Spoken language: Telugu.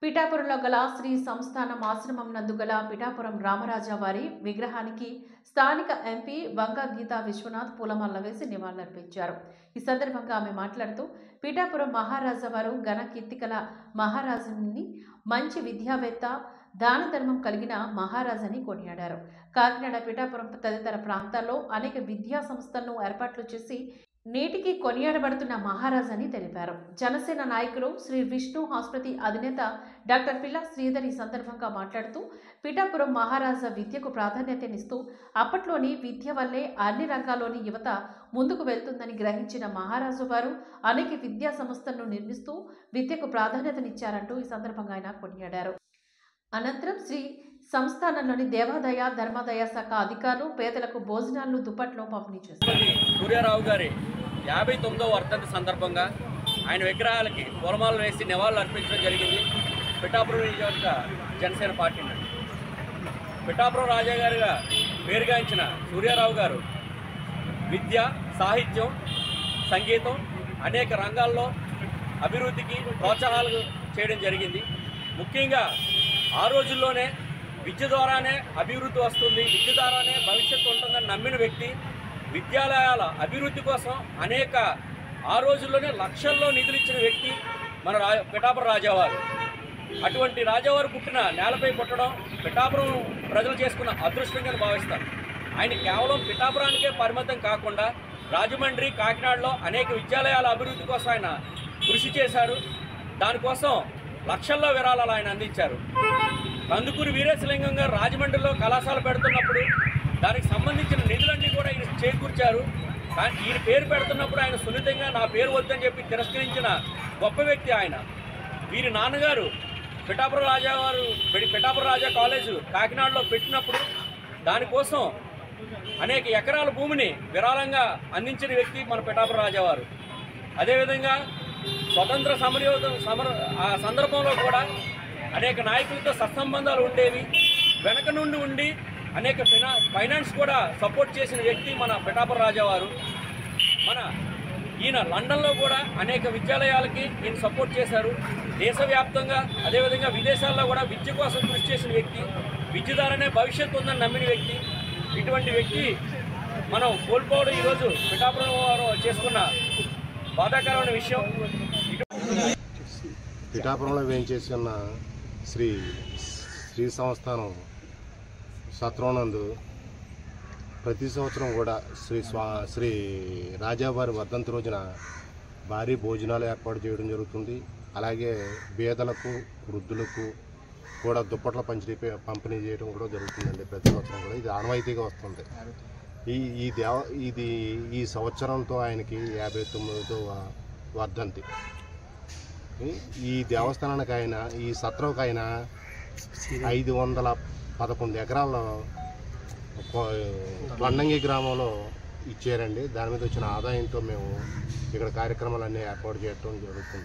పిఠాపురంలో గల శ్రీ సంస్థానం ఆశ్రమం నందు గల పిఠాపురం రామరాజా వారి విగ్రహానికి స్థానిక ఎంపీ వంగ గీతా విశ్వనాథ్ పూలమాల వేసి నివాళులర్పించారు. ఈ సందర్భంగా ఆమె మాట్లాడుతూ పిఠాపురం మహారాజా వారు ఘన కీర్తికల మహారాజుని, మంచి విద్యావేత్త, దాన ధర్మం కలిగిన మహారాజని కొనియాడారు. కాకినాడ, పిఠాపురం తదితర ప్రాంతాల్లో అనేక విద్యా సంస్థలను ఏర్పాట్లు చేసి నేటికి కొనియాడబడుతున్న మహారాజని తెలిపారు. జనసేన నాయకులు శ్రీ విష్ణు ఆసుపత్రి అధినేత డాక్టర్ పిల్ల శ్రీధర్ ఈ సందర్భంగా మాట్లాడుతూ పిఠాపురం మహారాజా విద్యకు ప్రాధాన్యతనిస్తూ అప్పట్లోని విద్య వల్లే అన్ని రంగాల్లోని యువత ముందుకు వెళ్తుందని గ్రహించిన మహారాజు వారు అనేక విద్యా సంస్థలను నిర్మిస్తూ విద్యకు ప్రాధాన్యతనిచ్చారంటూ ఈ సందర్భంగా ఆయన కొనియాడారు. అనంతరం శ్రీ సంస్థానంలోని దేవాదాయ ధర్మాదాయ శాఖ అధికారులు పేదలకు భోజనాలను, దుప్పట్లు పంపిణీ చేశారు. సూర్యారావు గారి 59వ వర్ధంతి సందర్భంగా ఆయన విగ్రహాలకి పూలమాలలు వేసి నివాళులు అర్పించడం జరిగింది. పిఠాపురం నియోజక జనసేన పార్టీ నుండి పిఠాపురం రాజా గారిగా పేరుగాంచిన సూర్యారావు గారు విద్య, సాహిత్యం, సంగీతం అనేక రంగాల్లో అభివృద్ధికి ప్రోత్సాహాలు చేయడం జరిగింది. ముఖ్యంగా ఆ రోజుల్లోనే విద్య ద్వారానే అభివృద్ధి వస్తుంది, విద్య ద్వారానే భవిష్యత్తు ఉంటుందని నమ్మిన వ్యక్తి. విద్యాలయాల అభివృద్ధి కోసం అనేక ఆ రోజుల్లోనే లక్షల్లో నిధులు ఇచ్చిన వ్యక్తి మన పిఠాపురం రాజావారు. అటువంటి రాజావారు పుట్టిన నేలపై పుట్టడం పిఠాపురం ప్రజలు చేసుకున్న అదృష్టంగా భావిస్తారు. ఆయన కేవలం పిఠాపురానికే పరిమితం కాకుండా రాజమండ్రి, కాకినాడలో అనేక విద్యాలయాల అభివృద్ధి కోసం ఆయన కృషి చేశారు. దానికోసం లక్షల్లో విరాళాలు ఆయన అందించారు. కందుకూరి వీరేశలింగం గారు రాజమండ్రిలో కళాశాల పెడుతున్నప్పుడు దానికి సంబంధించిన నిధులన్నీ కూడా ఆయన చేకూర్చారు. కానీ ఈయన పేరు పెడుతున్నప్పుడు ఆయన సున్నితంగా నా పేరు వద్దని చెప్పి తిరస్కరించిన గొప్ప వ్యక్తి ఆయన. వీరి నాన్నగారు పిఠాపురం రాజా కాలేజు కాకినాడలో పెట్టినప్పుడు దానికోసం అనేక ఎకరాల భూమిని విరాళంగా అందించిన వ్యక్తి మన పిఠాపురం రాజావారు. అదేవిధంగా స్వతంత్ర ఆ సందర్భంలో కూడా అనేక నాయకులతో సత్సంబంధాలు ఉండేవి. వెనక నుండి ఉండి అనేక ఫైనాన్స్ కూడా సపోర్ట్ చేసిన వ్యక్తి మన పిఠాపురం రాజావారు. ఈయన లండన్లో కూడా అనేక విద్యాలయాలకి ఈయన సపోర్ట్ చేశారు. దేశవ్యాప్తంగా అదేవిధంగా విదేశాల్లో కూడా విద్య కోసం కృషి చేసిన వ్యక్తి. విద్య ద్వారానే భవిష్యత్తు ఉందని నమ్మిన వ్యక్తి. ఇటువంటి వ్యక్తి మనం కోల్పోవడం ఈరోజు పిఠాపురం వారు చేసుకున్న బాధాకరమైన విషయం. పిఠాపురంలో వేయించేసిన శ్రీ సంస్థానం సత్రనందు ప్రతి సంవత్సరం కూడా శ్రీ రాజావారి వర్ధంతి రోజున భారీ భోజనాలు ఏర్పాటు చేయడం జరుగుతుంది. అలాగే బీదలకు, వృద్ధులకు కూడా దుప్పట్ల పంపిణీ చేయడం కూడా జరుగుతుందండి. ప్రతి సంవత్సరం కూడా ఇది ఆనవాయితీగా వస్తుంది. ఈ సంవత్సరంతో ఆయనకి 59వ వర్ధంతి. ఈ దేవస్థానానికి ఆయన, ఈ సత్రంకి ఆయన 511 ఎకరాల్లో లండంగి గ్రామంలో ఇచ్చారండి. దాని మీద వచ్చిన ఆదాయంతో మేము ఇక్కడ కార్యక్రమాలన్నీ ఏర్పాటు చేయడం జరుగుతుంది.